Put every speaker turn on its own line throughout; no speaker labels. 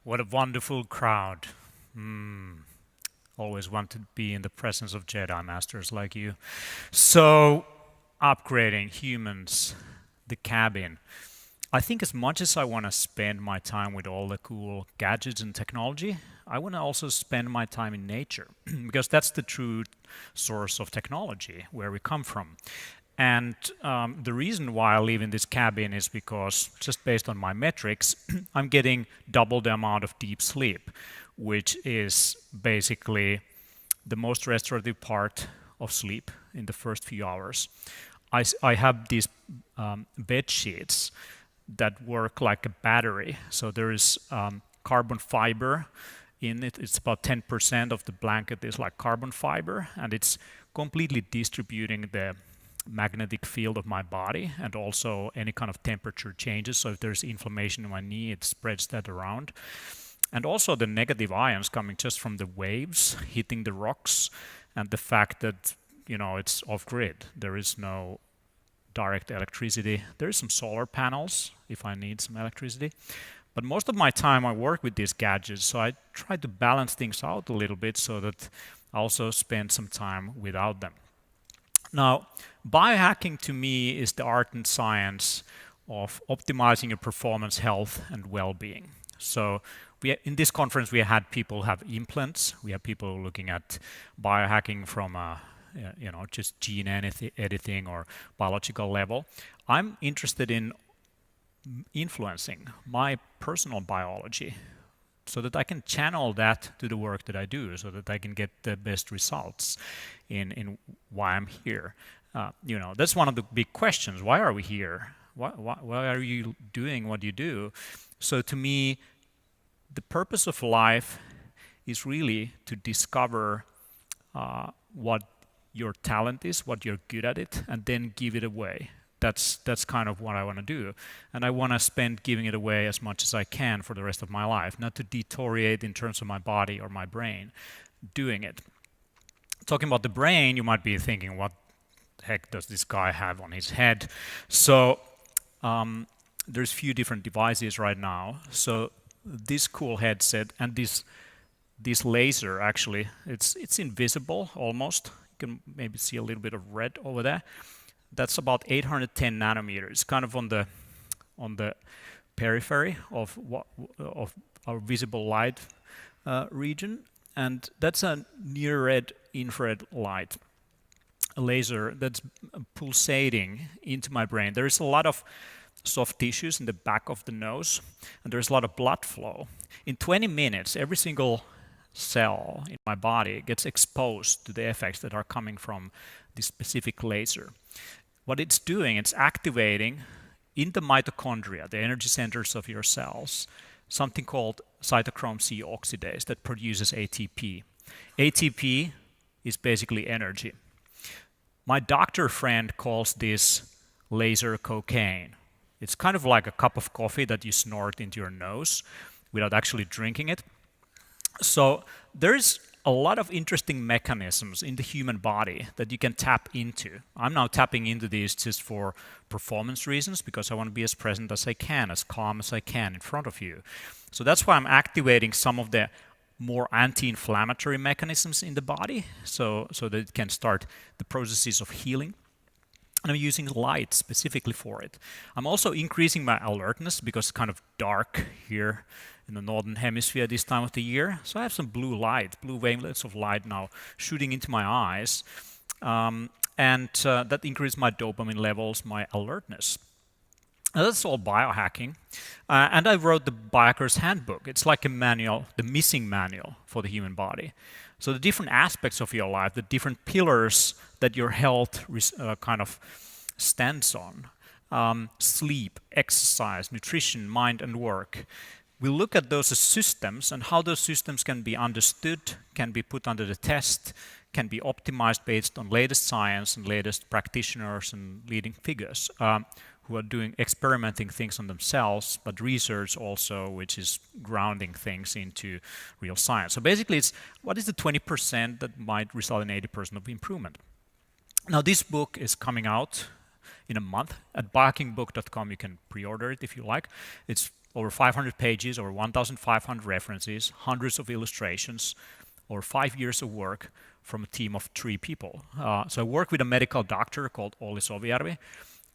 What a wonderful crowd. Always want to be in the presence of Jedi Masters like you. So, upgrading humans, the cabin. I think as much as I want to spend my time with all the cool gadgets and technology, I want to also spend my time in nature because that's the true source of technology, where we come from. And the reason why I live in this cabin is because, just based on my metrics, I'm getting double the amount of deep sleep, which is basically the most restorative part of sleep in the first few hours. I have these bed sheets that work like a battery. So there is carbon fiber in it. It's about 10% of the blanket is like carbon fiber, and it's completely distributing the magnetic field of my body and also any kind of temperature changes. So if there's inflammation in my knee, it spreads that around. And also the negative ions coming just from the waves hitting the rocks and the fact that, it's off grid. There is no direct electricity. There is some solar panels if I need some electricity. But most of my time I work with these gadgets, so I try to balance things out a little bit so that I also spend some time without them. Now, biohacking to me is the art and science of optimizing your performance, health, and well-being. So in this conference, we had people have implants. We have people looking at biohacking from just gene editing or biological level. I'm interested in influencing my personal biology so that I can channel that to the work that I do, so that I can get the best results in why I'm here. That's one of the big questions. Why are we here? Why are you doing what you do? So to me, the purpose of life is really to discover what your talent is, what you're good at it, and then give it away. That's kind of what I want to do. And I want to spend giving it away as much as I can for the rest of my life, not to deteriorate in terms of my body or my brain doing it. Talking about the brain, you might be thinking, what the heck does this guy have on his head? So there's a few different devices right now. So this cool headset and this laser, actually, it's invisible almost. You can maybe see a little bit of red over there. That's about 810 nanometers, kind of on the periphery of our visible light region, and that's a near-red infrared light, a laser that's pulsating into my brain. There is a lot of soft tissues in the back of the nose, and there's a lot of blood flow. In 20 minutes, every single cell in my body gets exposed to the effects that are coming from this specific laser. What it's doing, it's activating in the mitochondria, the energy centers of your cells, something called cytochrome C oxidase that produces ATP. ATP is basically energy. My doctor friend calls this laser cocaine. It's kind of like a cup of coffee that you snort into your nose without actually drinking it. So there's a lot of interesting mechanisms in the human body that you can tap into. I'm now tapping into these just for performance reasons because I want to be as present as I can, as calm as I can in front of you. So that's why I'm activating some of the more anti-inflammatory mechanisms in the body so that it can start the processes of healing. And I'm using light specifically for it. I'm also increasing my alertness because it's kind of dark here in the northern hemisphere this time of the year. So I have some blue wavelengths of light now shooting into my eyes. And that increases my dopamine levels, my alertness. Now that's all biohacking. And I wrote the Biohacker's Handbook. It's like a manual, the missing manual for the human body. So the different aspects of your life, the different pillars that your health kind of stands on, sleep, exercise, nutrition, mind, and work. We look at those as systems and how those systems can be understood, can be put under the test, can be optimized based on latest science and latest practitioners and leading figures who are experimenting things on themselves, but research also, which is grounding things into real science. So basically, it's what is the 20% that might result in 80% of improvement? Now, this book is coming out in a month. At biohackingbook.com, you can pre-order it if you like. It's over 500 pages, over 1,500 references, hundreds of illustrations, over 5 years of work from a team of 3 people. So I work with a medical doctor called Olli Sovijärvi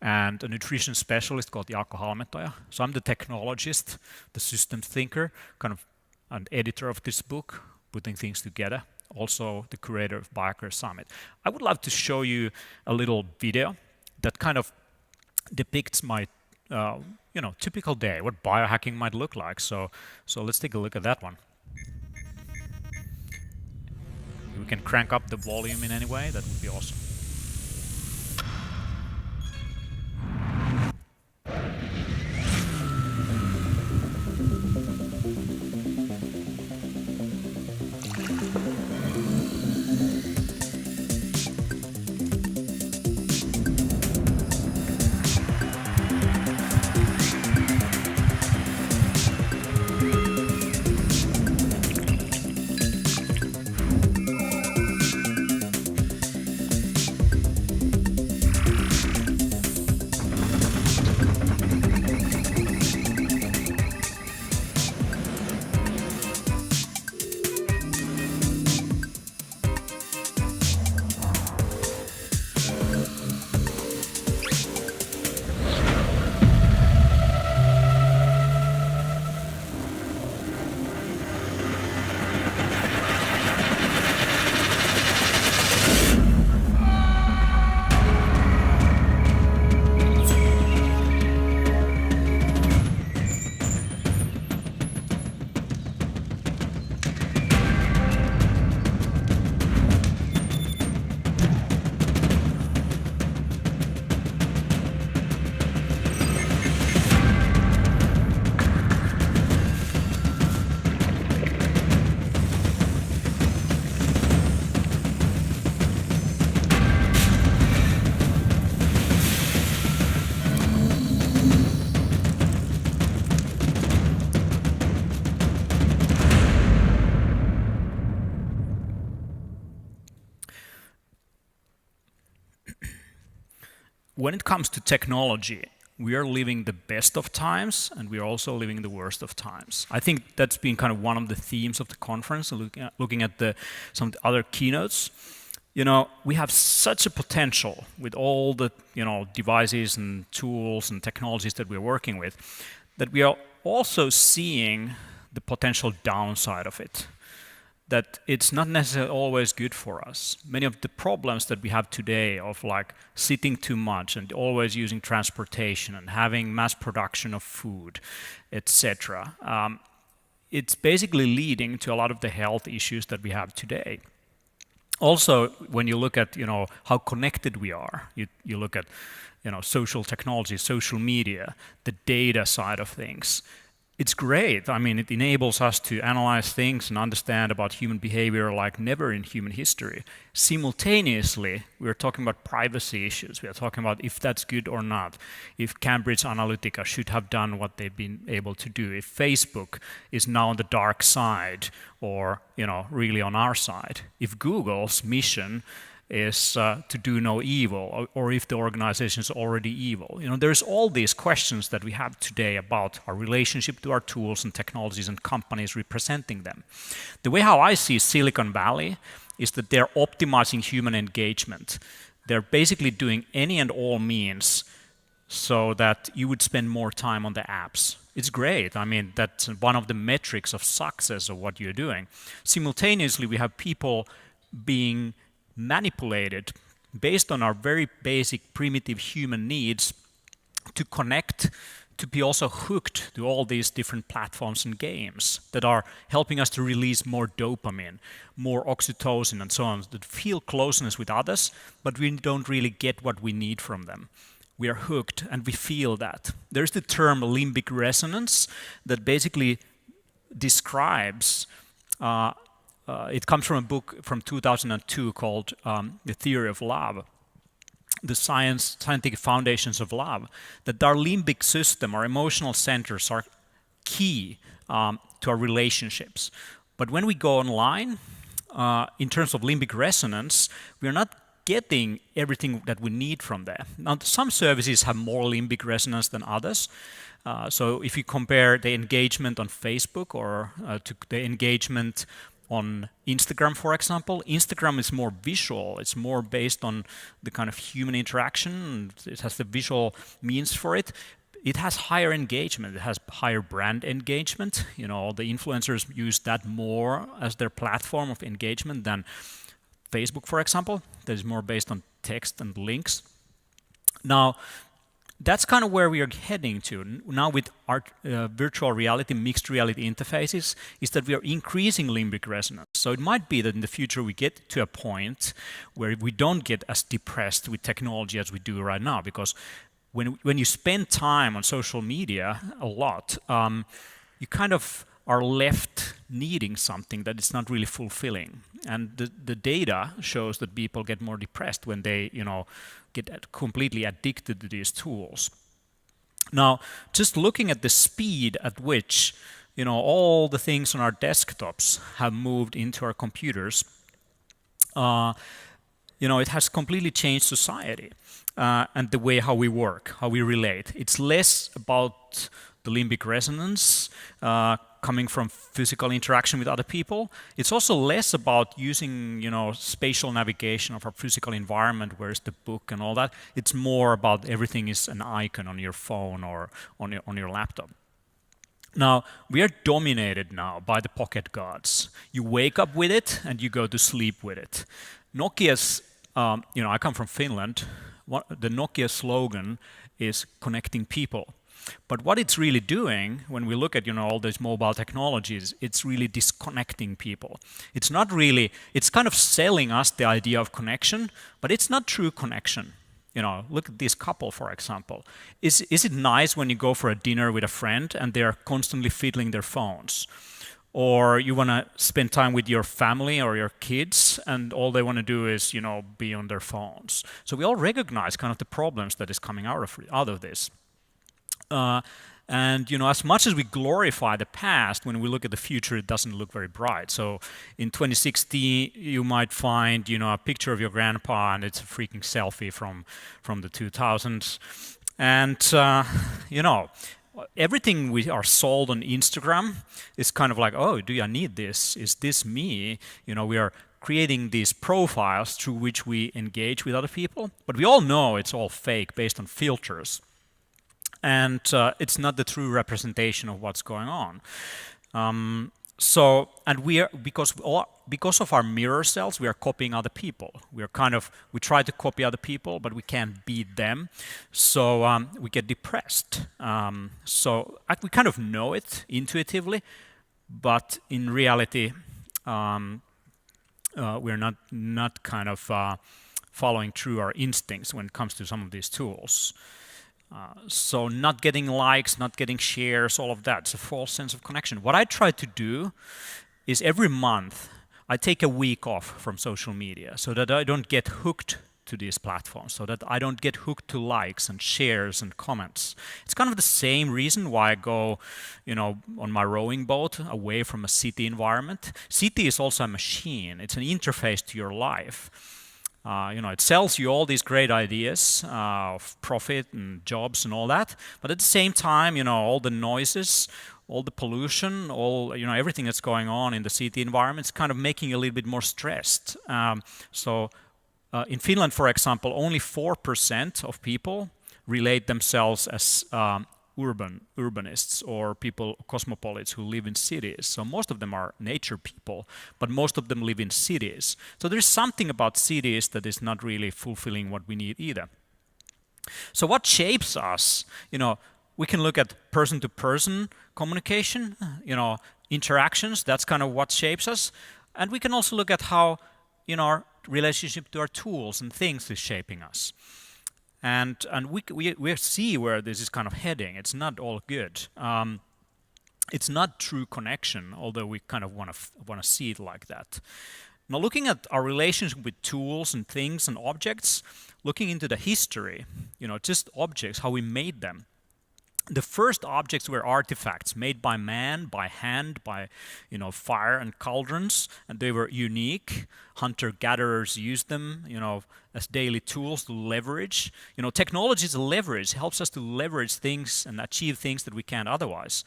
and a nutrition specialist called Jaakko Halmetoja. So I'm the technologist, the systems thinker, kind of an editor of this book, putting things together. Also the curator of Biohacker Summit. I would love to show you a little video that kind of depicts my typical day, what biohacking might look like. So let's take a look at that one. We can crank up the volume in any way, that would be awesome. When it comes to technology, we are living the best of times and we are also living the worst of times. I think that's been kind of one of the themes of the conference, looking at some of the other keynotes. We have such a potential with all the devices and tools and technologies that we're working with, that we are also seeing the potential downside of it. That it's not necessarily always good for us. Many of the problems that we have today of like sitting too much and always using transportation and having mass production of food, etc. It's basically leading to a lot of the health issues that we have today. Also, when you look at how connected we are, you look at social technology, social media, the data side of things. It's great. I mean, it enables us to analyze things and understand about human behavior like never in human history. Simultaneously, we're talking about privacy issues. We are talking about if that's good or not, if Cambridge Analytica should have done what they've been able to do, if Facebook is now on the dark side or really on our side, if Google's mission is to do no evil, or if the organization is already evil. There's all these questions that we have today about our relationship to our tools and technologies and companies representing them. The way how I see Silicon Valley is that they're optimizing human engagement. They're basically doing any and all means so that you would spend more time on the apps. It's great. I mean, that's one of the metrics of success of what you're doing. Simultaneously, we have people being manipulated based on our very basic primitive human needs to connect, to be also hooked to all these different platforms and games that are helping us to release more dopamine, more oxytocin and so on, that feel closeness with others, but we don't really get what we need from them. We are hooked and we feel that. There's the term limbic resonance that basically describes it comes from a book from 2002 called The Theory of Love, the scientific foundations of love, that our limbic system, our emotional centers are key to our relationships. But when we go online, in terms of limbic resonance, we are not getting everything that we need from there. Now, some services have more limbic resonance than others, So if you compare the engagement on Facebook or to the engagement on Instagram, for example, Instagram is more visual. It's more based on the kind of human interaction. It has the visual means for it. It has higher engagement. It has higher brand engagement. The influencers use that more as their platform of engagement than Facebook, for example, that is more based on text and links. Now, that's kind of where we are heading to now with our virtual reality, mixed reality interfaces, is that we are increasing limbic resonance. So it might be that in the future we get to a point where we don't get as depressed with technology as we do right now, because when you spend time on social media a lot, you kind of are left needing something that is not really fulfilling. And the data shows that people get more depressed when they, get completely addicted to these tools. Now, just looking at the speed at which, all the things on our desktops have moved into our computers, it has completely changed society and the way how we work, how we relate. It's less about the limbic resonance coming from physical interaction with other people. It's also less about using, spatial navigation of our physical environment, where's the book and all that. It's more about everything is an icon on your phone or on your laptop. Now, we are dominated now by the pocket gods. You wake up with it and you go to sleep with it. Nokia's, I come from Finland. The Nokia slogan is connecting people. But what it's really doing, when we look at all these mobile technologies, it's really disconnecting people. It's not really, it's kind of selling us the idea of connection, but it's not true connection. Look at this couple, for example. Is it nice when you go for a dinner with a friend and they're constantly fiddling their phones? Or you want to spend time with your family or your kids and all they want to do is, be on their phones. So we all recognize kind of the problems that is coming out of this. And as much as we glorify the past, when we look at the future, it doesn't look very bright. So in 2016, you might find a picture of your grandpa, and it's a freaking selfie from the 2000s. And everything we are sold on Instagram is kind of like, oh, do I need this? Is this me? We are creating these profiles through which we engage with other people, but we all know it's all fake based on filters. And it's not the true representation of what's going on. And we are because of our mirror cells, we are copying other people. We try to copy other people, but we can't beat them. So we get depressed. We kind of know it intuitively, but in reality, we're not kind of following through our instincts when it comes to some of these tools. So not getting likes, not getting shares, all of that. It's a false sense of connection. What I try to do is every month I take a week off from social media so that I don't get hooked to these platforms, so that I don't get hooked to likes and shares and comments. It's kind of the same reason why I go, on my rowing boat away from a city environment. City is also a machine. It's an interface to your life. It sells you all these great ideas of profit and jobs and all that, but at the same time, all the noises, all the pollution, everything that's going on in the city environment is kind of making you a little bit more stressed. In Finland, for example, only 4% of people relate themselves as urbanists or cosmopolites who live in cities. So most of them are nature people, but most of them live in cities. So there's something about cities that is not really fulfilling what we need either. So what shapes us? We can look at person-to-person communication, interactions. That's kind of what shapes us. And we can also look at how, our relationship to our tools and things is shaping us. And we see where this is kind of heading. It's not all good. It's not true connection, although we kind of want to see it like that. Now, looking at our relationship with tools and things and objects, looking into the history, just objects, how we made them. The first objects were artifacts made by man, by hand, by fire and cauldrons, and they were unique. Hunter-gatherers used them, as daily tools to leverage. Technology is a leverage. It helps us to leverage things and achieve things that we can't otherwise.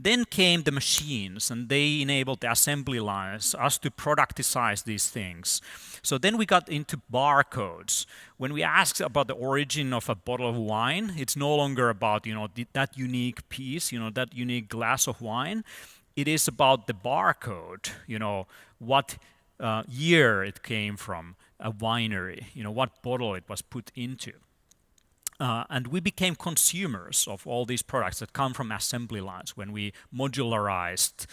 Then came the machines, and they enabled the assembly lines, us to productize these things. So then we got into barcodes. When we ask about the origin of a bottle of wine, it's no longer about that unique piece, that unique glass of wine. It is about the barcode, what year it came from, a winery, what bottle it was put into. And we became consumers of all these products that come from assembly lines when we modularized,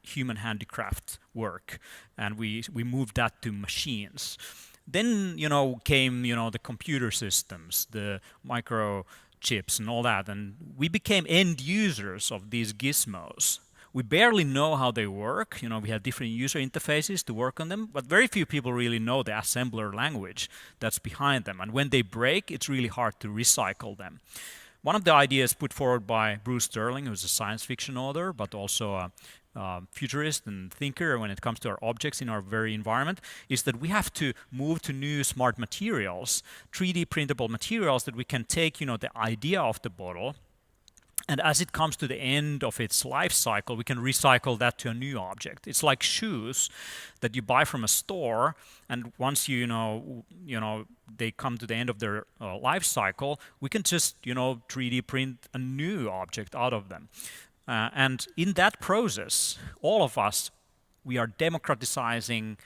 human handicraft work, and we moved that to machines. Then, came, the computer systems, the microchips and all that, and we became end users of these gizmos. We barely know how they work. We have different user interfaces to work on them, but very few people really know the assembler language that's behind them. And when they break, it's really hard to recycle them. One of the ideas put forward by Bruce Sterling, who's a science fiction author, but also a futurist and thinker when it comes to our objects in our very environment, is that we have to move to new smart materials, 3D printable materials that we can take, the idea of the bottle, and as it comes to the end of its life cycle, we can recycle that to a new object. It's like shoes that you buy from a store, and once they come to the end of their life cycle, we can just 3D print a new object out of them. And in that process, all of us, we are democratizing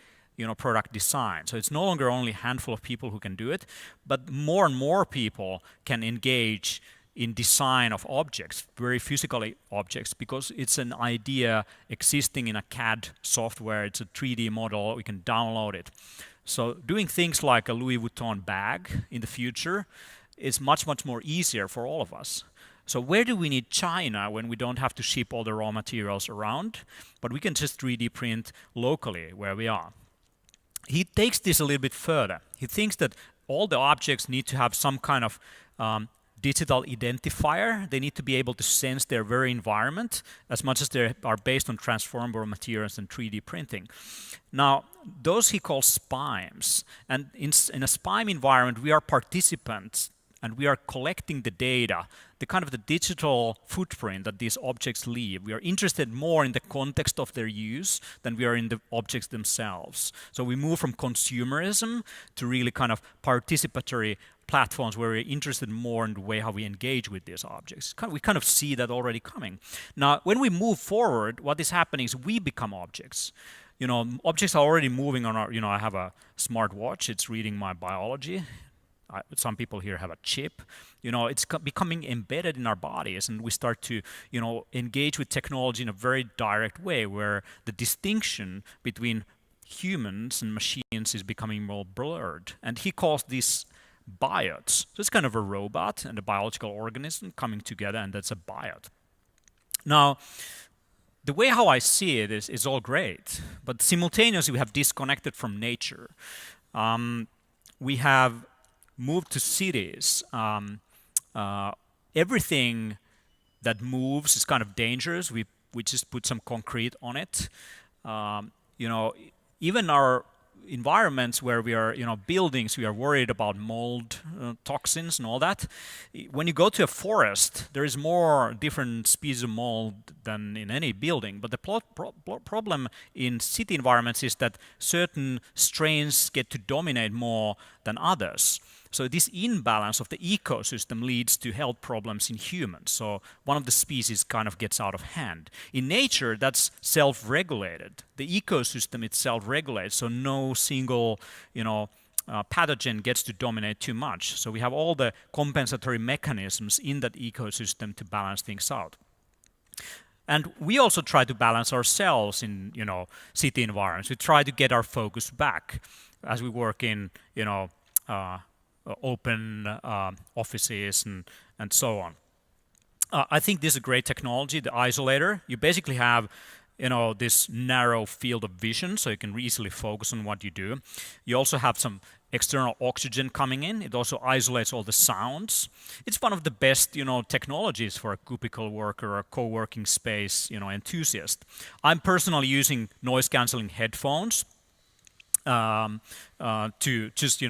product design. So it's no longer only a handful of people who can do it, but more and more people can engage in design of objects, very physical objects, because it's an idea existing in a CAD software. It's a 3D model. We can download it. So doing things like a Louis Vuitton bag in the future is much, much more easier for all of us. So where do we need China when we don't have to ship all the raw materials around, but we can just 3D print locally where we are? He takes this a little bit further. He thinks that all the objects need to have some kind of digital identifier. They need to be able to sense their very environment as much as they are based on transformable materials and 3D printing. Now, those he calls SPIMEs. And in a SPIME environment, we are participants and we are collecting the data, the kind of the digital footprint that these objects leave. We are interested more in the context of their use than we are in the objects themselves. So we move from consumerism to really kind of participatory platforms where we're interested more in the way how we engage with these objects. We kind of see that already coming. Now, when we move forward, what is happening is we become objects. Objects are already moving on our, I have a smart watch, it's reading my biology. Some people here have a chip. It's becoming embedded in our bodies, and we start to, engage with technology in a very direct way where the distinction between humans and machines is becoming more blurred. And he calls this biots. So it's kind of a robot and a biological organism coming together, and that's a biot. Now, the way how I see it is all great, but simultaneously we have disconnected from nature. We have moved to cities. Everything that moves is kind of dangerous. We just put some concrete on it. Even our environments where we are, buildings, we are worried about mold, toxins and all that. When you go to a forest, there is more different species of mold than in any building. But the problem in city environments is that certain strains get to dominate more than others. So this imbalance of the ecosystem leads to health problems in humans. So one of the species kind of gets out of hand. In nature, that's self-regulated. The ecosystem itself regulates, so no single, pathogen gets to dominate too much. So we have all the compensatory mechanisms in that ecosystem to balance things out. And we also try to balance ourselves in, city environments. We try to get our focus back as we work in, open offices and so on. I think this is a great technology, the isolator. You basically have this narrow field of vision, so you can easily focus on what you do. You also have some external oxygen coming in. It also isolates all the sounds. It's one of the best, technologies for a cubicle worker or a co-working space, enthusiast. I'm personally using noise-canceling headphones to just,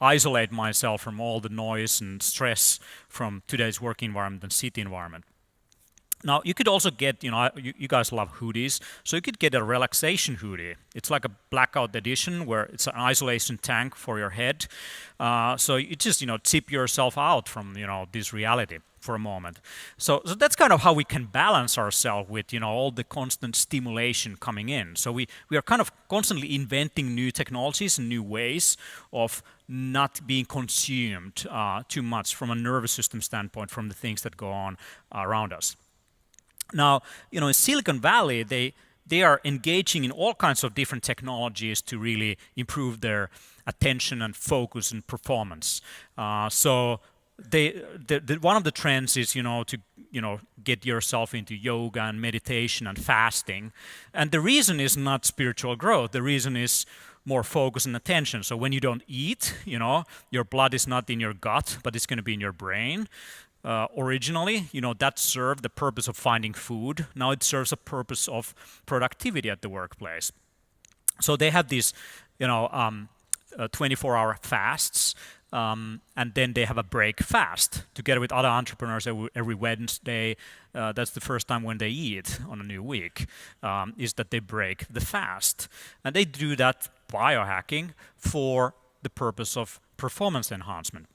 isolate myself from all the noise and stress from today's work environment and city environment. Now, you could also get, you guys love hoodies, so you could get a relaxation hoodie. It's like a blackout edition where it's an isolation tank for your head. So you just, tip yourself out from, this reality for a moment. So that's kind of how we can balance ourselves with, all the constant stimulation coming in. So we are kind of constantly inventing new technologies and new ways of not being consumed too much from a nervous system standpoint from the things that go on around us. Now, in Silicon Valley, they are engaging in all kinds of different technologies to really improve their attention and focus and performance. So one of the trends is, to get yourself into yoga and meditation and fasting. And the reason is not spiritual growth. The reason is more focus and attention. So when you don't eat, your blood is not in your gut, but it's going to be in your brain. Originally, that served the purpose of finding food. Now it serves a purpose of productivity at the workplace. So they have these, 24-hour fasts, and then they have a break fast together with other entrepreneurs every Wednesday. That's the first time when they eat on a new week, is that they break the fast. And they do that biohacking for the purpose of performance enhancement.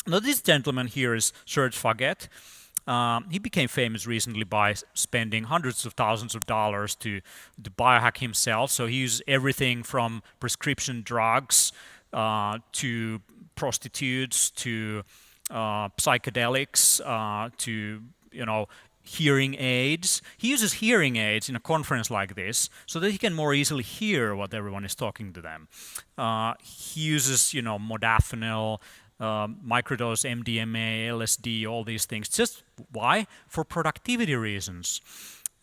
Now, this gentleman here is Serge Faget. He became famous recently by spending hundreds of thousands of dollars to biohack himself. So he uses everything from prescription drugs to prostitutes to psychedelics to hearing aids. He uses hearing aids in a conference like this so that he can more easily hear what everyone is talking to them. He uses modafinil, microdose MDMA, LSD, all these things. Just why? For productivity reasons.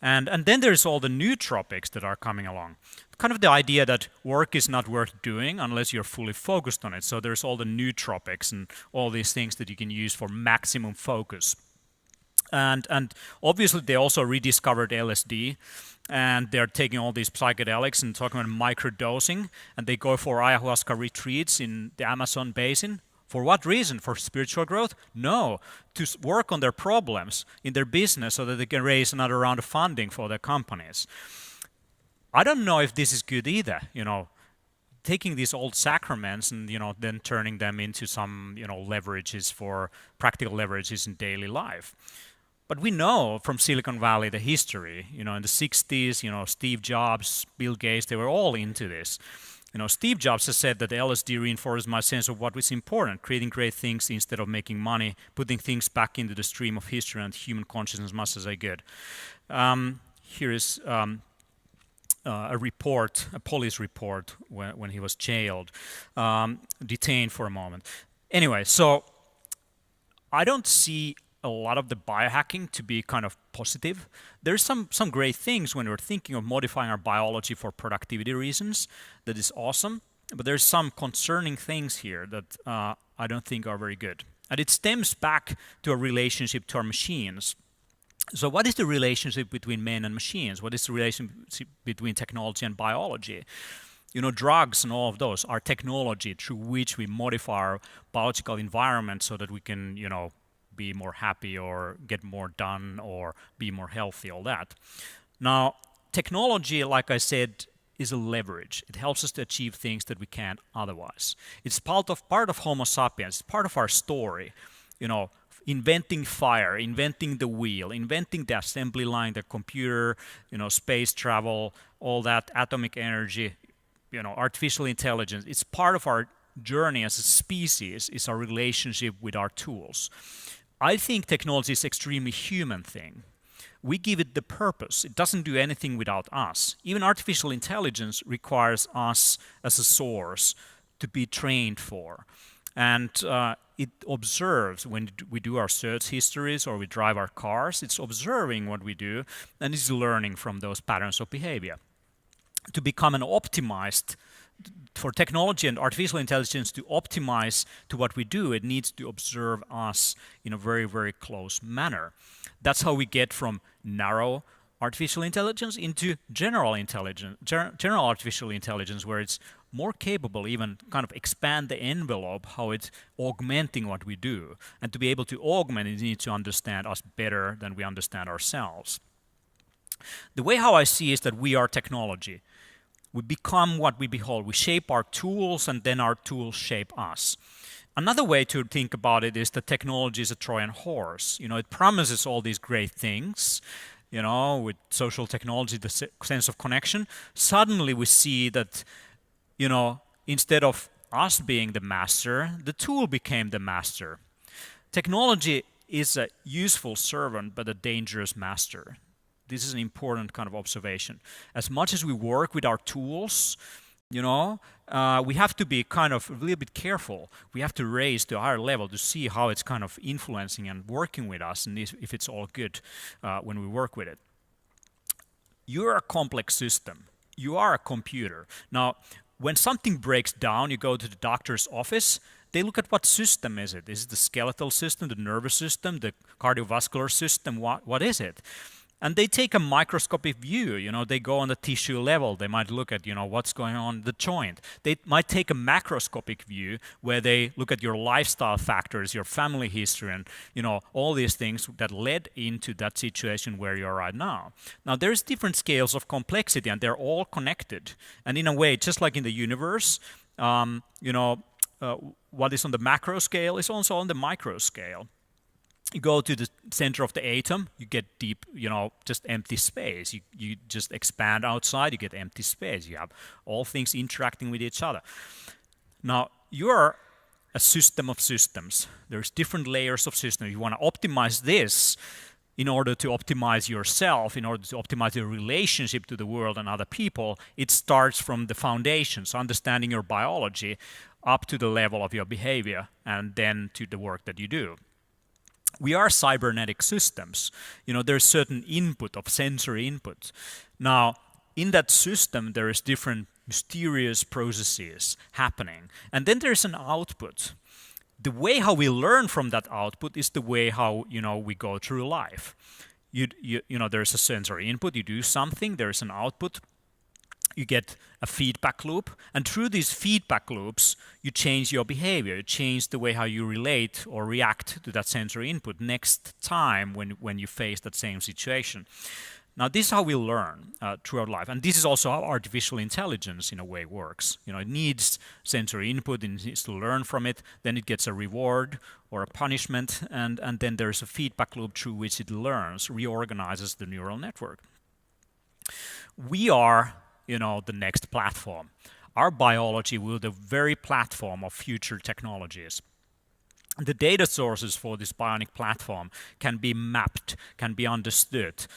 And then there's all the nootropics that are coming along. Kind of the idea that work is not worth doing unless you're fully focused on it. So there's all the nootropics and all these things that you can use for maximum focus. And obviously they also rediscovered LSD, and they're taking all these psychedelics and talking about microdosing, and they go for ayahuasca retreats in the Amazon basin. For what reason? For spiritual growth? No, to work on their problems in their business so that they can raise another round of funding for their companies. I don't know if this is good either, taking these old sacraments and, then turning them into some, leverages for practical leverages in daily life. But we know from Silicon Valley the history, in the 60s, Steve Jobs, Bill Gates, they were all into this. Steve Jobs has said that LSD reinforces my sense of what is important, creating great things instead of making money, putting things back into the stream of history and human consciousness much as I could. Here is a report, a police report when he was jailed, detained for a moment. Anyway, so I don't see a lot of the biohacking to be kind of positive. There's some great things when we're thinking of modifying our biology for productivity reasons. That is awesome. But there's some concerning things here that I don't think are very good. And it stems back to a relationship to our machines. So what is the relationship between men and machines? What is the relationship between technology and biology? Drugs and all of those are technology through which we modify our biological environment so that we can, be more happy or get more done or be more healthy, all that. Now, technology, like I said, is a leverage. It helps us to achieve things that we can't otherwise. It's part of Homo sapiens, it's part of our story. Inventing fire, inventing the wheel, inventing the assembly line, the computer, space travel, all that, atomic energy, artificial intelligence. It's part of our journey as a species, is our relationship with our tools. I think technology is an extremely human thing. We give it the purpose. It doesn't do anything without us. Even artificial intelligence requires us as a source to be trained for. And it observes when we do our search histories or we drive our cars. It's observing what we do and it's learning from those patterns of behavior. To become an optimized for technology and artificial intelligence to optimize to what we do, it needs to observe us in a very, very close manner. That's how we get from narrow artificial intelligence into general intelligence, general artificial intelligence, where it's more capable, even kind of expand the envelope, how it's augmenting what we do. And to be able to augment, it needs to understand us better than we understand ourselves. The way how I see is that we are technology. We become what we behold. We shape our tools, and then our tools shape us. Another way to think about it is that technology is a Trojan horse. It promises all these great things, with social technology, the sense of connection. Suddenly we see that, instead of us being the master, the tool became the master. Technology is a useful servant, but a dangerous master. This is an important kind of observation. As much as we work with our tools, we have to be kind of a little bit careful. We have to raise to a higher level to see how it's kind of influencing and working with us, and if it's all good when we work with it. You're a complex system. You are a computer. Now, when something breaks down, you go to the doctor's office, they look at what system is it. Is it the skeletal system, the nervous system, the cardiovascular system? What is it? And they take a microscopic view. They go on the tissue level. They might look at, what's going on in the joint. They might take a macroscopic view where they look at your lifestyle factors, your family history, and, all these things that led into that situation where you're right now. Now, there's different scales of complexity, and they're all connected. And in a way, just like in the universe, what is on the macro scale is also on the micro scale. You go to the center of the atom, you get deep, just empty space. You just expand outside, you get empty space. You have all things interacting with each other. Now, you're a system of systems. There's different layers of systems. You want to optimize this in order to optimize yourself, in order to optimize your relationship to the world and other people. It starts from the foundations, understanding your biology, up to the level of your behavior, and then to the work that you do. We are cybernetic systems. There's certain input of sensory input. Now, in that system, there is different mysterious processes happening. And then there's an output. The way how we learn from that output is the way how, we go through life. There's a sensory input, you do something, there's an output. You get a feedback loop, and through these feedback loops, you change your behavior, you change the way how you relate or react to that sensory input next time when you face that same situation. Now, this is how we learn throughout life, and this is also how artificial intelligence, in a way, works. It needs sensory input, it needs to learn from it, then it gets a reward or a punishment, and then there's a feedback loop through which it learns, reorganizes the neural network. We are the next platform. Our biology will be the very platform of future technologies. The data sources for this bionic platform can be mapped, can be understood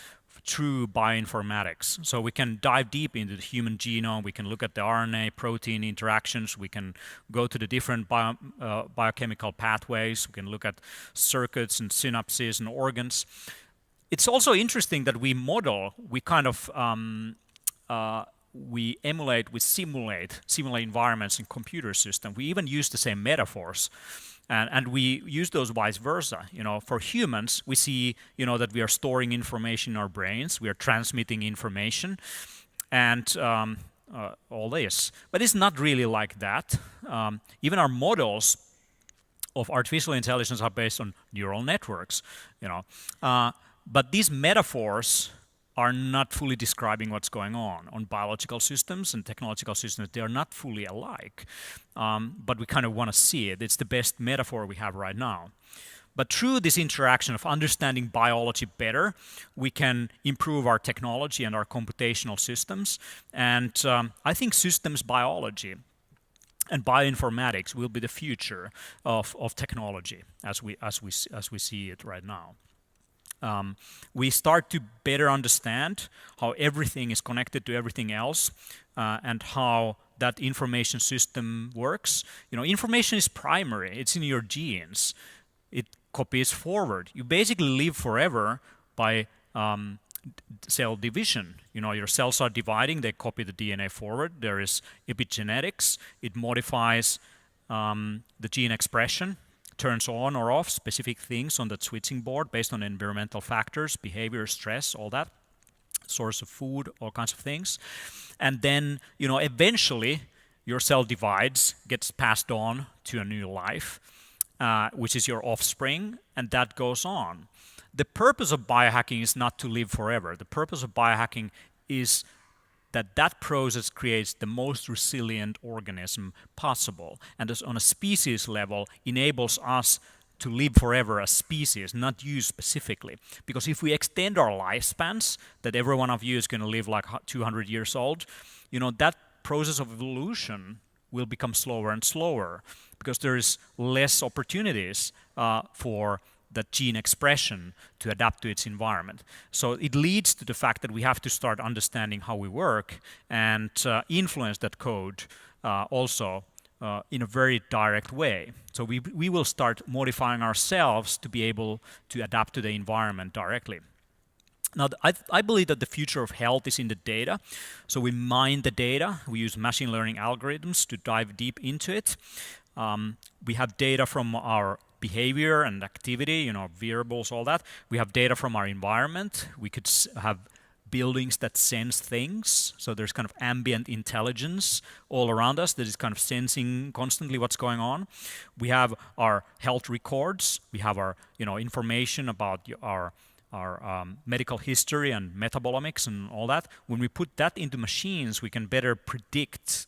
through bioinformatics. So we can dive deep into the human genome, we can look at the RNA protein interactions, we can go to the different biochemical pathways, we can look at circuits and synapses and organs. It's also interesting that we model, we kind of we emulate, we simulate environments in computer systems. We even use the same metaphors, and we use those vice versa. For humans, we see, that we are storing information in our brains, we are transmitting information, and all this. But it's not really like that. Even our models of artificial intelligence are based on neural networks. But these metaphors are not fully describing what's going on biological systems and technological systems. They are not fully alike, but we kind of want to see it. It's the best metaphor we have right now. But through this interaction of understanding biology better, we can improve our technology and our computational systems. And I think systems biology and bioinformatics will be the future of technology as we see it right now. We start to better understand how everything is connected to everything else, and how that information system works. Information is primary. It's in your genes. It copies forward. You basically live forever by cell division. Your cells are dividing, they copy the DNA forward. There is epigenetics. It modifies the gene expression, turns on or off specific things on that switching board based on environmental factors, behavior, stress, all that, source of food, all kinds of things. And then, eventually your cell divides, gets passed on to a new life, which is your offspring, and that goes on. The purpose of biohacking is not to live forever. The purpose of biohacking is that process creates the most resilient organism possible, and on a species level enables us to live forever as species, not you specifically. Because if we extend our lifespans, that every one of you is going to live like 200 years old, that process of evolution will become slower and slower because there is less opportunities for that gene expression to adapt to its environment. So it leads to the fact that we have to start understanding how we work and influence that code also in a very direct way. So we will start modifying ourselves to be able to adapt to the environment directly. Now, I believe that the future of health is in the data. So we mine the data. We use machine learning algorithms to dive deep into it. We have data from our behavior and activity, variables, all that. We have data from our environment. We could have buildings that sense things. So there's kind of ambient intelligence all around us that is kind of sensing constantly what's going on. We have our health records. We have our, information about our medical history and metabolomics and all that. When we put that into machines, we can better predict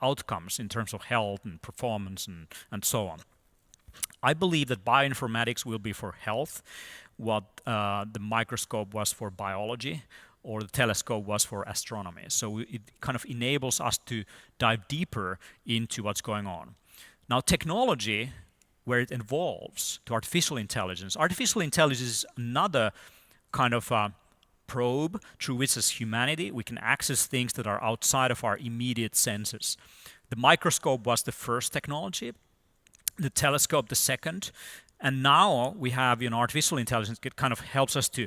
outcomes in terms of health and performance and so on. I believe that bioinformatics will be for health what the microscope was for biology or the telescope was for astronomy. So it kind of enables us to dive deeper into what's going on. Now, technology, where it evolves to artificial intelligence. Artificial intelligence is another kind of probe through which, as humanity, we can access things that are outside of our immediate senses. The microscope was the first technology, the telescope the second, and now we have artificial intelligence. It kind of helps us to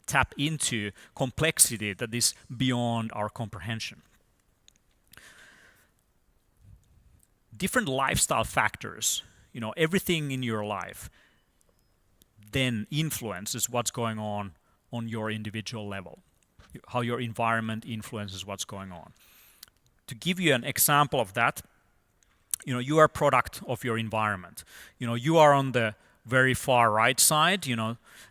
tap into complexity that is beyond our comprehension. Different lifestyle factors, everything in your life then influences what's going on your individual level, how your environment influences what's going on. To give you an example of that, you are a product of your environment. You are on the very far right side,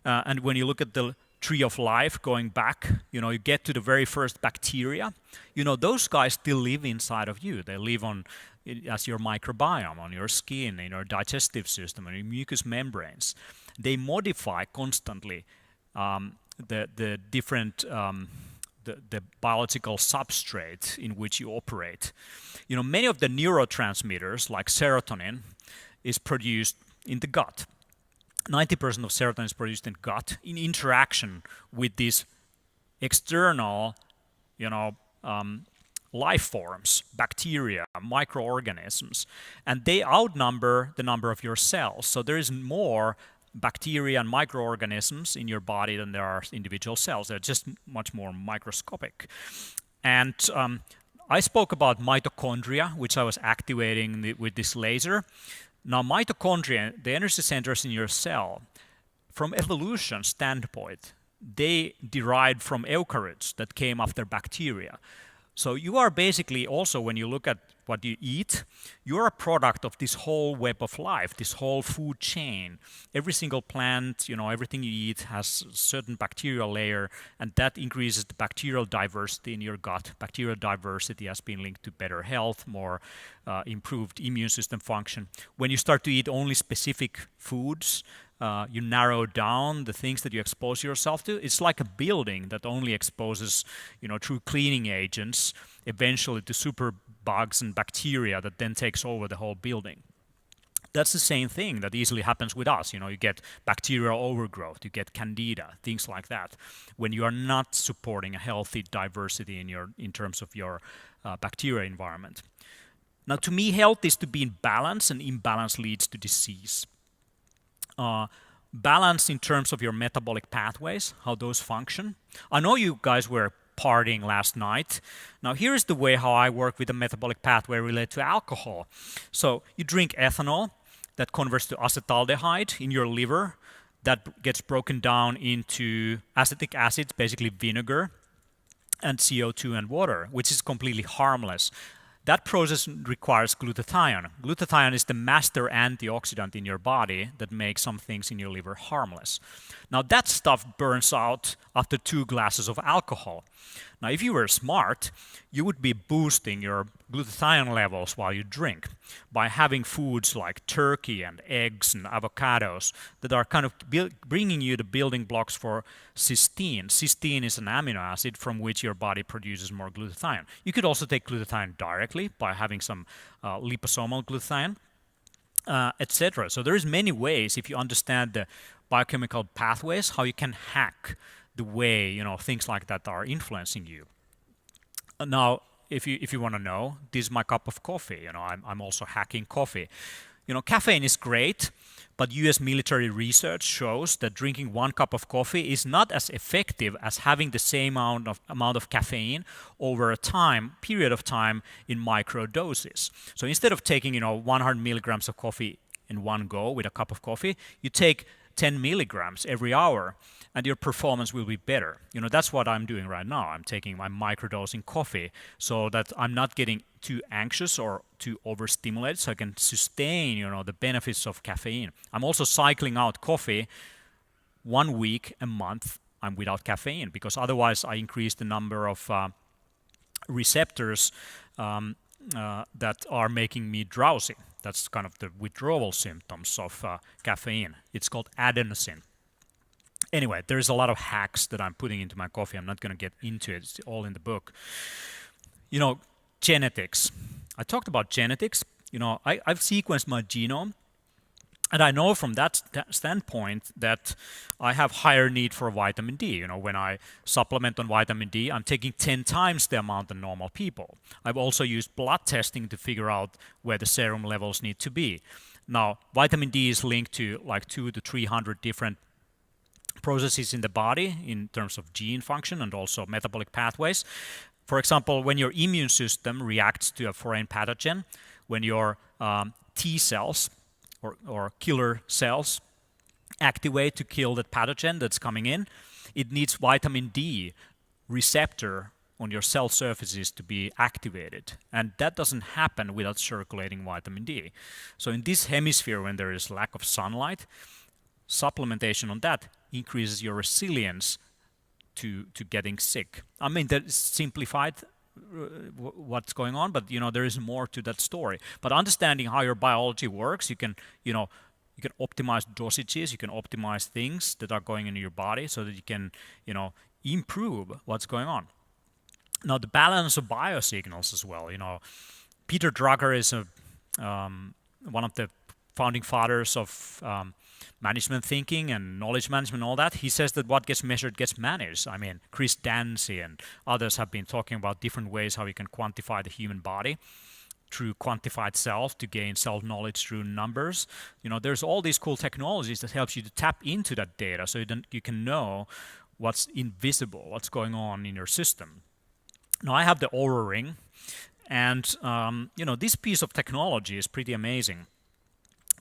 and when you look at the tree of life going back, you get to the very first bacteria. Those guys still live inside of you. They live as your microbiome, on your skin, in your digestive system, and your mucous membranes. They modify constantly the different the biological substrate in which you operate. Many of the neurotransmitters, like serotonin, is produced in the gut. 90% of serotonin is produced in gut in interaction with these external, life forms, bacteria, microorganisms, and they outnumber the number of your cells. So there is more bacteria and microorganisms in your body than there are individual cells. They're just much more microscopic. And I spoke about mitochondria, which I was activating with this laser. Now, mitochondria, the energy centers in your cell, from evolution standpoint, they derived from eukaryotes that came after bacteria. So you are basically also, when you look at what you eat, you're a product of this whole web of life, this whole food chain. Every single plant, everything you eat has a certain bacterial layer, and that increases the bacterial diversity in your gut. Bacterial diversity has been linked to better health, more improved immune system function. When you start to eat only specific foods, you narrow down the things that you expose yourself to. It's like a building that only exposes, through cleaning agents, eventually to super bugs and bacteria that then takes over the whole building. That's the same thing that easily happens with us. You get bacterial overgrowth, you get candida, things like that, when you are not supporting a healthy diversity in terms of your bacteria environment. Now, to me, health is to be in balance, and imbalance leads to disease. balance in terms of your metabolic pathways, how those function. I know you guys were partying last night. Now here's the way how I work with the metabolic pathway related to alcohol. So you drink ethanol that converts to acetaldehyde in your liver, that gets broken down into acetic acid, basically vinegar, and CO2 and water, which is completely harmless. That process requires glutathione. Glutathione is the master antioxidant in your body that makes some things in your liver harmless. Now that stuff burns out after 2 glasses of alcohol. Now if you were smart, you would be boosting your glutathione levels while you drink by having foods like turkey and eggs and avocados that are kind of bringing you the building blocks for cysteine. Cysteine is an amino acid from which your body produces more glutathione. You could also take glutathione directly by having some liposomal glutathione, etc. So there's many ways, if you understand the biochemical pathways, how you can hack the way things like that are influencing you. Now, if you want to know, this is my cup of coffee. I'm also hacking coffee. Caffeine is great, but US military research shows that drinking 1 cup of coffee is not as effective as having the same amount of caffeine over a period of time in micro doses. So instead of taking 100 milligrams of coffee in one go with a cup of coffee, you take 10 milligrams every hour, and your performance will be better. That's what I'm doing right now. I'm taking my microdosing coffee so that I'm not getting too anxious or too overstimulated, so I can sustain, the benefits of caffeine. I'm also cycling out coffee 1 week a month. I'm without caffeine, because otherwise I increase the number of receptors that are making me drowsy. That's kind of the withdrawal symptoms of caffeine. It's called adenosine. Anyway, there's a lot of hacks that I'm putting into my coffee. I'm not going to get into it. It's all in the book. Genetics. I talked about genetics. I've sequenced my genome, and I know from that standpoint that I have higher need for vitamin D. When I supplement on vitamin D, I'm taking 10 times the amount of normal people. I've also used blood testing to figure out where the serum levels need to be. Now, vitamin D is linked to like 200 to 300 different processes in the body in terms of gene function and also metabolic pathways. For example, when your immune system reacts to a foreign pathogen, when your T cells or killer cells activate to kill that pathogen that's coming in, it needs vitamin D receptor on your cell surfaces to be activated. And that doesn't happen without circulating vitamin D. So in this hemisphere, when there is lack of sunlight, supplementation on that increases your resilience to getting sick. I mean, that's simplified what's going on, but there is more to that story. But understanding how your biology works, you can optimize dosages, you can optimize things that are going into your body so that you can improve what's going on. Now, the balance of biosignals as well. Peter Drucker is one of the founding fathers of management thinking and knowledge management and all that. He says that what gets measured gets managed. I mean, Chris Dancy and others have been talking about different ways how you can quantify the human body through quantified self to gain self-knowledge through numbers. There's all these cool technologies that helps you to tap into that data so you can know what's invisible, what's going on in your system. Now, I have the Oura Ring, and this piece of technology is pretty amazing,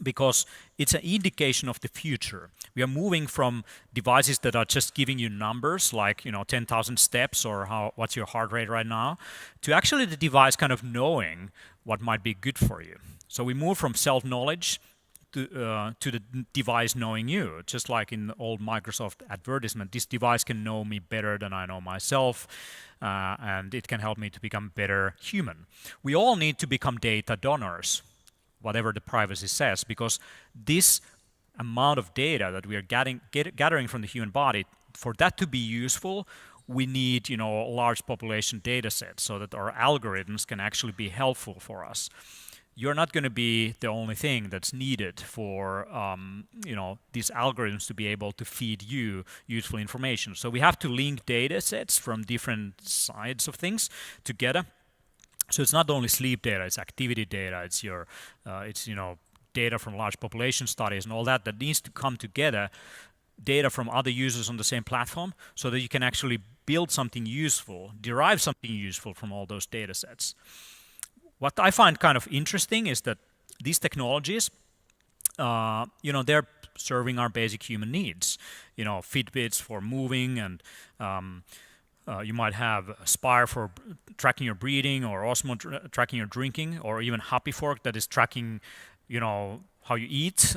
because it's an indication of the future. We are moving from devices that are just giving you numbers like 10,000 steps or what's your heart rate right now, to actually the device kind of knowing what might be good for you. So we move from self-knowledge to the device knowing you. Just like in the old Microsoft advertisement, this device can know me better than I know myself, and it can help me to become a better human. We all need to become data donors, whatever the privacy says, because this amount of data that we are gathering from the human body, for that to be useful, we need large population data sets so that our algorithms can actually be helpful for us. You're not going to be the only thing that's needed for these algorithms to be able to feed you useful information. So we have to link data sets from different sides of things together. So it's not only sleep data, it's activity data, it's your data from large population studies and all that needs to come together, data from other users on the same platform, so that you can actually build something useful, derive something useful from all those data sets. What I find kind of interesting is that these technologies, they're serving our basic human needs. Fitbits for moving, and you might have Spire for tracking your breathing, or Osmo tracking your drinking, or even Happy Fork that is tracking, how you eat.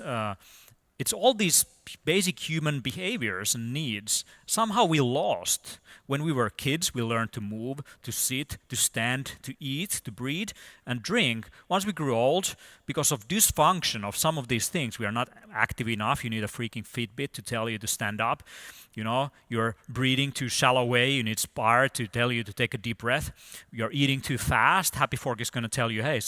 It's all these basic human behaviors and needs. Somehow we lost. When we were kids, we learned to move, to sit, to stand, to eat, to breathe, and drink. Once we grew old, because of dysfunction of some of these things, we are not active enough. You need a freaking Fitbit to tell you to stand up. You're breathing too shallow way. You need Spire to tell you to take a deep breath. You're eating too fast. Happy Fork is going to tell you, hey,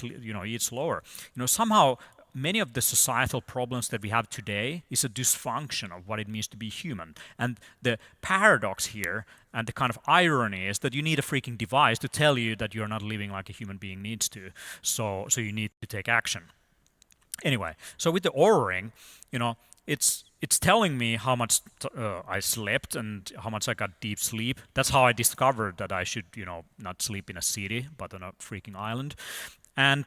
eat slower. Somehow many of the societal problems that we have today is a dysfunction of what it means to be human. And the paradox here and the kind of irony is that you need a freaking device to tell you that you're not living like a human being needs to. So you need to take action. Anyway, so with the Oura Ring, it's telling me how much I slept and how much I got deep sleep. That's how I discovered that I should, not sleep in a city, but on a freaking island. And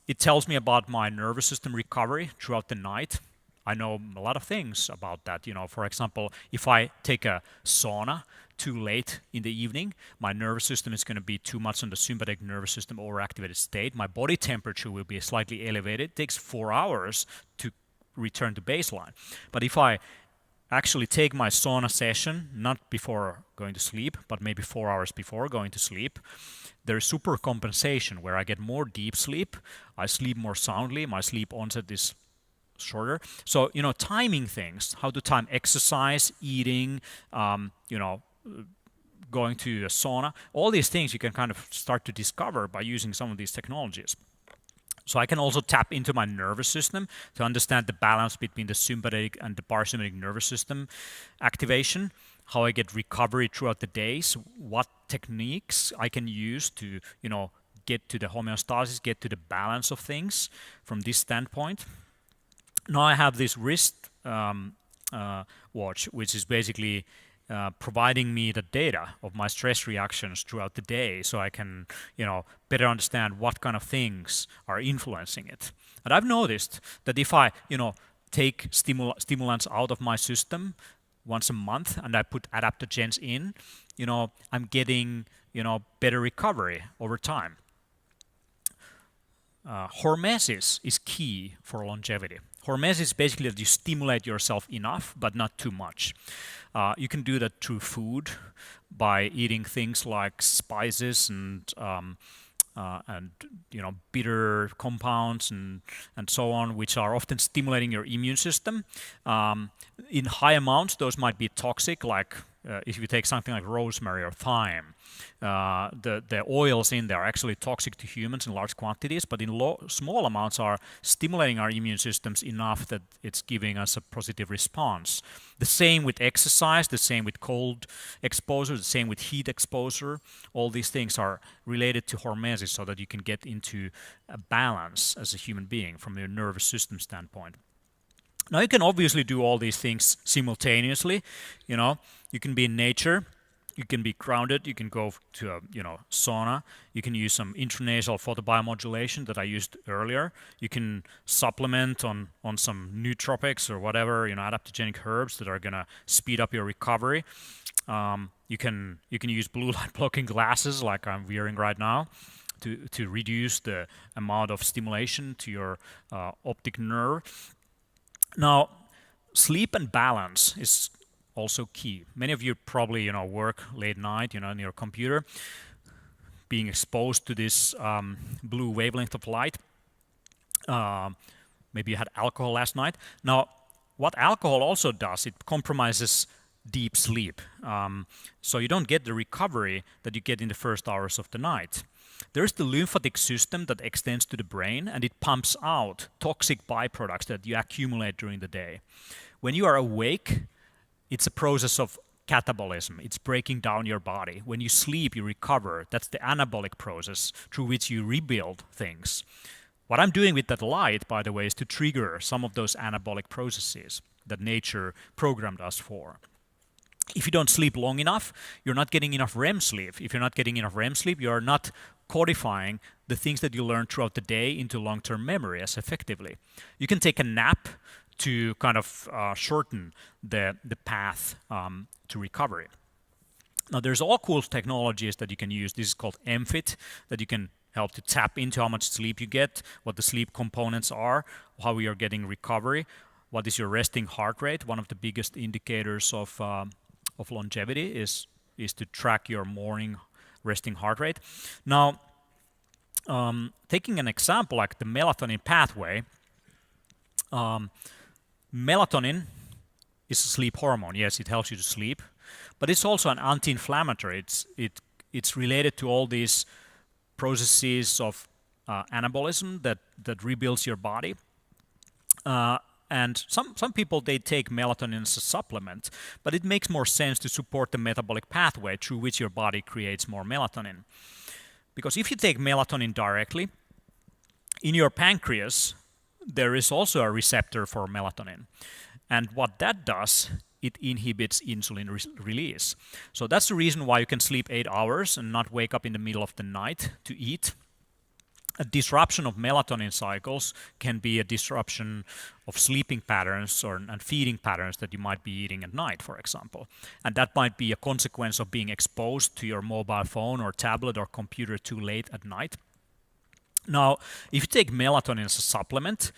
it tells me about my nervous system recovery throughout the night. I know a lot of things about that. For example, if I take a sauna too late in the evening, my nervous system is going to be too much on the sympathetic nervous system overactivated state. My body temperature will be slightly elevated. It takes 4 hours to return to baseline. But if I actually take my sauna session, not before going to sleep, but maybe 4 hours before going to sleep, there's super compensation where I get more deep sleep, I sleep more soundly, my sleep onset is shorter. So, timing things, how to time exercise, eating, going to a sauna, all these things you can kind of start to discover by using some of these technologies. So I can also tap into my nervous system to understand the balance between the sympathetic and the parasympathetic nervous system activation, how I get recovery throughout the days, what techniques I can use to, get to the homeostasis, get to the balance of things from this standpoint. Now I have this wrist watch, which is basically providing me the data of my stress reactions throughout the day, so I can, better understand what kind of things are influencing it. And I've noticed that if I, take stimulants out of my system once a month and I put adaptogens in, I'm getting, better recovery over time. Hormesis is key for longevity. Hormesis is basically that you stimulate yourself enough, but not too much. You can do that through food by eating things like spices and bitter compounds and so on, which are often stimulating your immune system. In high amounts, those might be toxic, like if you take something like rosemary or thyme. The oils in there are actually toxic to humans in large quantities, but in small amounts are stimulating our immune systems enough that it's giving us a positive response. The same with exercise, the same with cold exposure, the same with heat exposure. All these things are related to hormesis so that you can get into a balance as a human being from your nervous system standpoint. Now you can obviously do all these things simultaneously. You can be in nature, you can be grounded, you can go to a sauna, you can use some intranasal photobiomodulation that I used earlier. You can supplement on some nootropics or whatever, adaptogenic herbs that are gonna speed up your recovery. You can use blue light blocking glasses like I'm wearing right now to reduce the amount of stimulation to your optic nerve. Now, sleep and balance is also key. Many of you probably, work late night, on your computer, being exposed to this blue wavelength of light. Maybe you had alcohol last night. Now, what alcohol also does, it compromises deep sleep. So you don't get the recovery that you get in the first hours of the night. There's the lymphatic system that extends to the brain, and it pumps out toxic byproducts that you accumulate during the day. When you are awake, it's a process of catabolism. It's breaking down your body. When you sleep, you recover. That's the anabolic process through which you rebuild things. What I'm doing with that light, by the way, is to trigger some of those anabolic processes that nature programmed us for. If you don't sleep long enough, you're not getting enough REM sleep. If you're not getting enough REM sleep, you're not codifying the things that you learn throughout the day into long-term memory as effectively. You can take a nap to kind of shorten the path to recovery. Now, there's all cool technologies that you can use. This is called MFIT, that you can help to tap into how much sleep you get, what the sleep components are, how you're getting recovery, what is your resting heart rate. One of the biggest indicators of longevity is to track your morning resting heart rate. Now, taking an example like the melatonin pathway, melatonin is a sleep hormone. Yes, it helps you to sleep, but it's also an anti-inflammatory. It's related to all these processes of anabolism that rebuilds your body. And some people, they take melatonin as a supplement, but it makes more sense to support the metabolic pathway through which your body creates more melatonin. Because if you take melatonin directly, in your pancreas, there is also a receptor for melatonin. And what that does, it inhibits insulin release. So that's the reason why you can sleep 8 hours and not wake up in the middle of the night to eat. A disruption of melatonin cycles can be a disruption of sleeping patterns and feeding patterns that you might be eating at night, for example. And that might be a consequence of being exposed to your mobile phone or tablet or computer too late at night. Now, if you take melatonin as a supplement,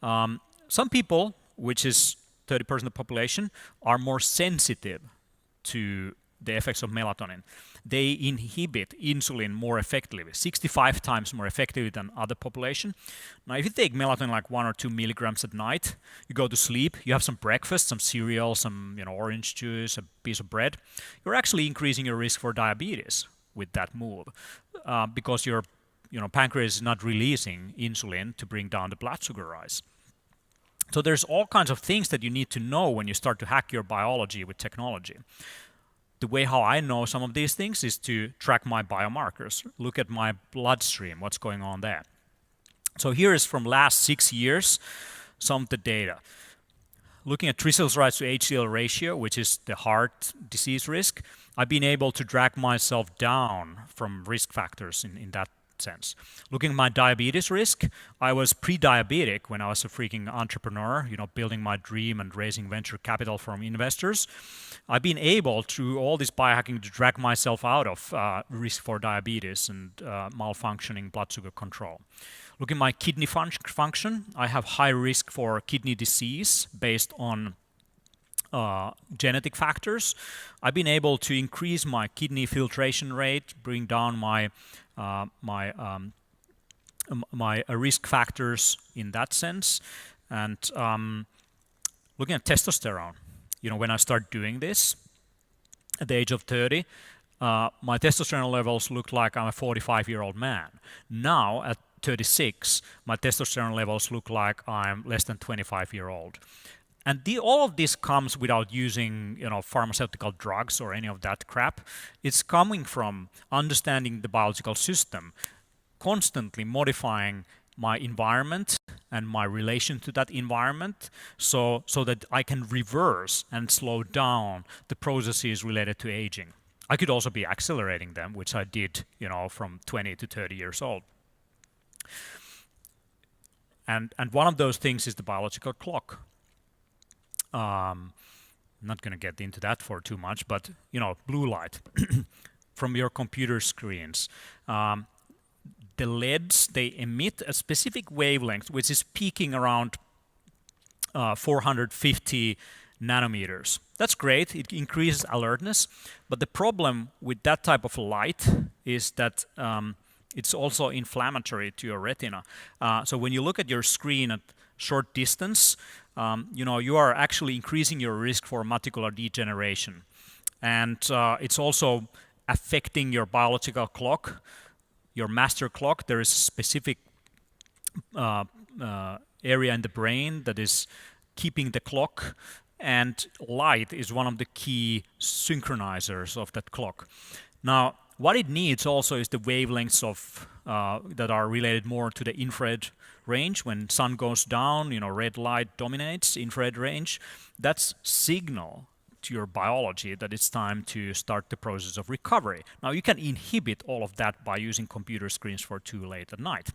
some people, which is 30% of the population, are more sensitive to the effects of melatonin. They inhibit insulin more effectively, 65 times more effectively than other population. Now, if you take melatonin like 1 or 2 milligrams at night, you go to sleep, you have some breakfast, some cereal, some orange juice, a piece of bread, you're actually increasing your risk for diabetes with that move, because your pancreas is not releasing insulin to bring down the blood sugar rise. So there's all kinds of things that you need to know when you start to hack your biology with technology. The way how I know some of these things is to track my biomarkers, look at my bloodstream, what's going on there. So here is from last 6 years, some of the data. Looking at triglycerides to HDL ratio, which is the heart disease risk, I've been able to drag myself down from risk factors in that sense. Looking at my diabetes risk, I was pre-diabetic when I was a freaking entrepreneur, building my dream and raising venture capital from investors. I've been able, through all this biohacking, to drag myself out of risk for diabetes and malfunctioning blood sugar control. Looking at my kidney function, I have high risk for kidney disease based on genetic factors. I've been able to increase my kidney filtration rate, bring down my risk factors in that sense. And looking at testosterone, when I start doing this at the age of 30, my testosterone levels look like I'm a 45-year-old man. Now at 36, my testosterone levels look like I'm less than 25-year-old. And all of this comes without using, pharmaceutical drugs or any of that crap. It's coming from understanding the biological system, constantly modifying my environment and my relation to that environment, so that I can reverse and slow down the processes related to aging. I could also be accelerating them, which I did, from 20 to 30 years old. And one of those things is the biological clock. I'm not going to get into that for too much, but blue light from your computer screens. The LEDs, they emit a specific wavelength which is peaking around 450 nanometers. That's great, it increases alertness, but the problem with that type of light is that it's also inflammatory to your retina. So when you look at your screen at short distance, you are actually increasing your risk for macular degeneration. And it's also affecting your biological clock, your master clock. There is a specific area in the brain that is keeping the clock, and light is one of the key synchronizers of that clock. Now, What it needs also is the wavelengths of that are related more to the infrared range. When sun goes down, red light dominates infrared range. That's signal to your biology that it's time to start the process of recovery. Now you can inhibit all of that by using computer screens for too late at night.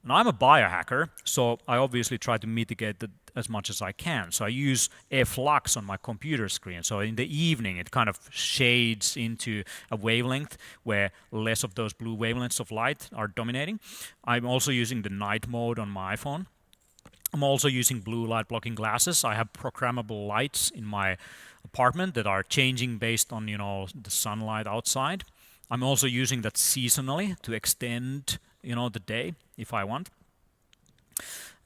Now I'm a biohacker, so I obviously try to mitigate that as much as I can. So I use F-lux on my computer screen. So in the evening, it kind of shades into a wavelength where less of those blue wavelengths of light are dominating. I'm also using the night mode on my iPhone. I'm also using blue light blocking glasses. I have programmable lights in my apartment that are changing based on, the sunlight outside. I'm also using that seasonally to extend the day if I want.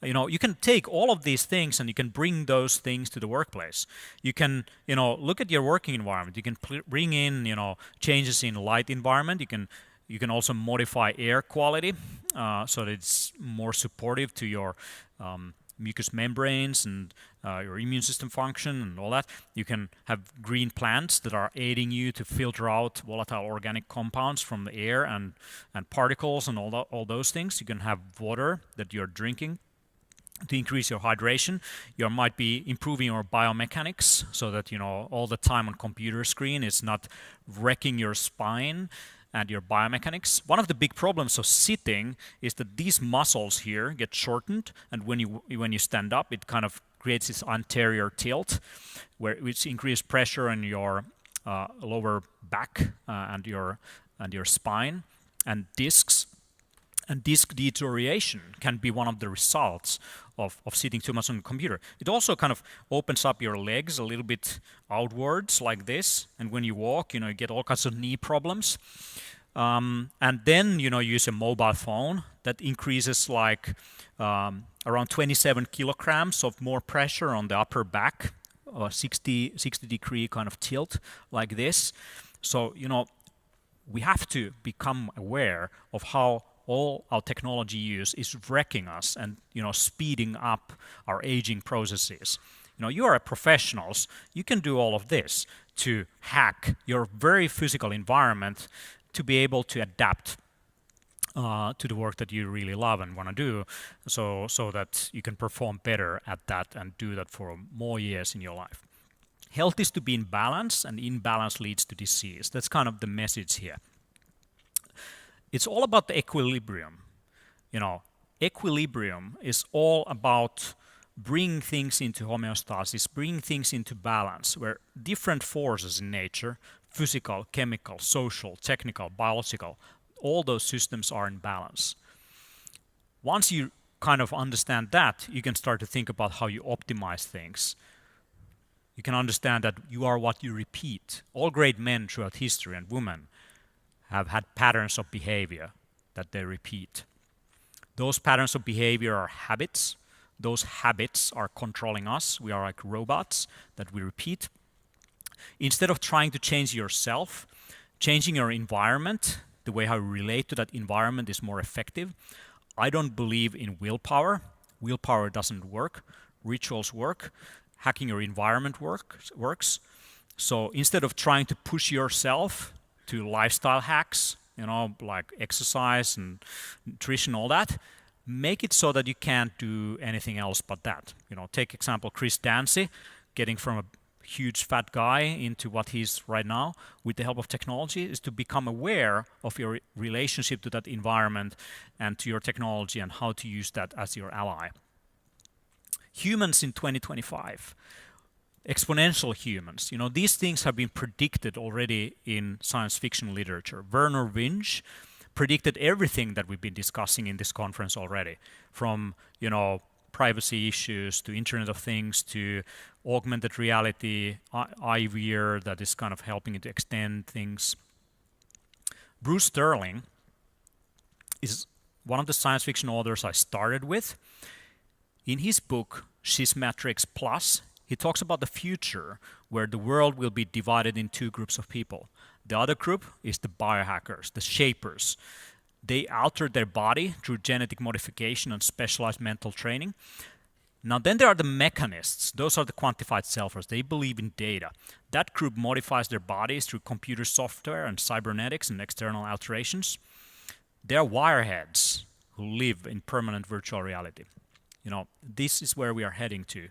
You can take all of these things and you can bring those things to the workplace. You can, look at your working environment. You can bring in, changes in light environment. You can also modify air quality so that it's more supportive to your mucous membranes and your immune system function and all that. You can have green plants that are aiding you to filter out volatile organic compounds from the air and particles and all those things. You can have water that you're drinking to increase your hydration. You might be improving your biomechanics so that all the time on computer screen is not wrecking your spine and your biomechanics. One of the big problems of sitting is that these muscles here get shortened, and when you stand up, it kind of creates this anterior tilt, which increases pressure on your lower back and your spine and discs. And disc deterioration can be one of the results of sitting too much on the computer. It also kind of opens up your legs a little bit outwards like this, and when you walk, you get all kinds of knee problems. And then, use a mobile phone that increases like around 27 kilograms of more pressure on the upper back, 60 degree kind of tilt like this. So, we have to become aware of how all our technology use is wrecking us and speeding up our aging processes. You are professionals. You can do all of this to hack your very physical environment to be able to adapt to the work that you really love and want to do, so that you can perform better at that and do that for more years in your life. Health is to be in balance, and imbalance leads to disease. That's kind of the message here. It's all about the equilibrium. Equilibrium is all about bringing things into homeostasis, bringing things into balance, where different forces in nature, physical, chemical, social, technical, biological, all those systems are in balance. Once you kind of understand that, you can start to think about how you optimize things. You can understand that you are what you repeat. All great men throughout history and women have had patterns of behavior that they repeat. Those patterns of behavior are habits. Those habits are controlling us. We are like robots that we repeat. Instead of trying to change yourself, changing your environment, the way how you relate to that environment is more effective. I don't believe in willpower. Willpower doesn't work. Rituals work. Hacking your environment works. So instead of trying to push yourself to lifestyle hacks, like exercise and nutrition, all that, make it so that you can't do anything else but that. Take example Chris Dancy, getting from a huge fat guy into what he's right now with the help of technology, is to become aware of your relationship to that environment and to your technology and how to use that as your ally. Humans in 2025. Exponential humans. These things have been predicted already in science fiction literature. Vernor Vinge predicted everything that we've been discussing in this conference already, from privacy issues to Internet of Things to augmented reality, IVR that is kind of helping to extend things. Bruce Sterling is one of the science fiction authors I started with. In his book, Schismatrix Plus, he talks about the future where the world will be divided in two groups of people. The other group is the biohackers, the shapers. They alter their body through genetic modification and specialized mental training. Now then there are the mechanists. Those are the quantified selfers. They believe in data. That group modifies their bodies through computer software and cybernetics and external alterations. They are wireheads who live in permanent virtual reality. This is where we are heading to.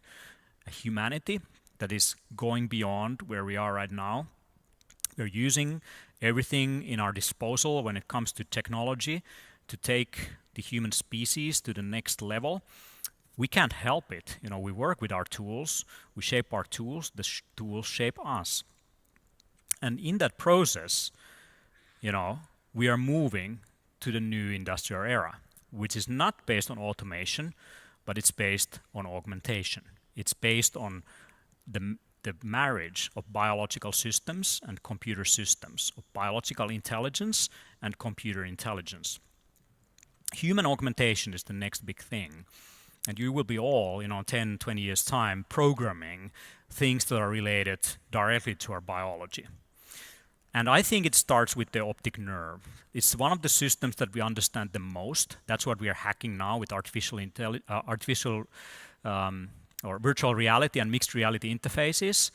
A humanity that is going beyond where we are right now. We're using everything in our disposal when it comes to technology to take the human species to the next level. We can't help it. We work with our tools, we shape our tools, the tools shape us. And in that process, we are moving to the new industrial era, which is not based on automation, but it's based on augmentation. It's based on the marriage of biological systems and computer systems, of biological intelligence and computer intelligence. Human augmentation is the next big thing. And you will be all, 10, 20 years' time, programming things that are related directly to our biology. And I think it starts with the optic nerve. It's one of the systems that we understand the most. That's what we are hacking now with artificial or virtual reality and mixed reality interfaces.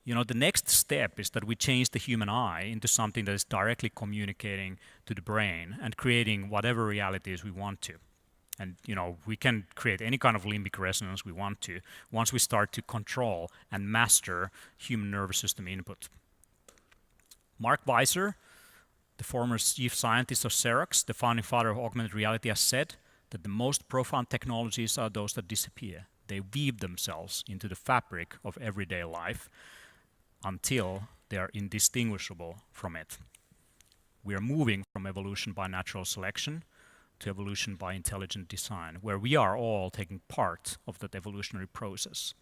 The next step is that we change the human eye into something that is directly communicating to the brain and creating whatever realities we want to. And we can create any kind of limbic resonance we want to once we start to control and master human nervous system input. Mark Weiser, the former chief scientist of Xerox, the founding father of augmented reality, has said that the most profound technologies are those that disappear. They weave themselves into the fabric of everyday life until they are indistinguishable from it. We are moving from evolution by natural selection to evolution by intelligent design, where we are all taking part of that evolutionary process.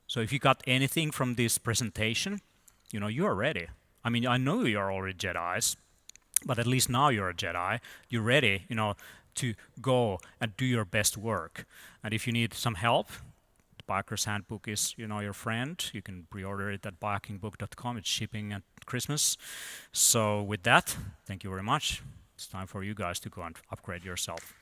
So if you got anything from this presentation, you are ready. I mean, I know you are already Jedis, but at least now you're a Jedi. You're ready, to go and do your best work. And if you need some help, the Biker's Handbook is, your friend. You can pre-order it at bikingbook.com. It's shipping at Christmas. So with that, thank you very much. It's time for you guys to go and upgrade yourself.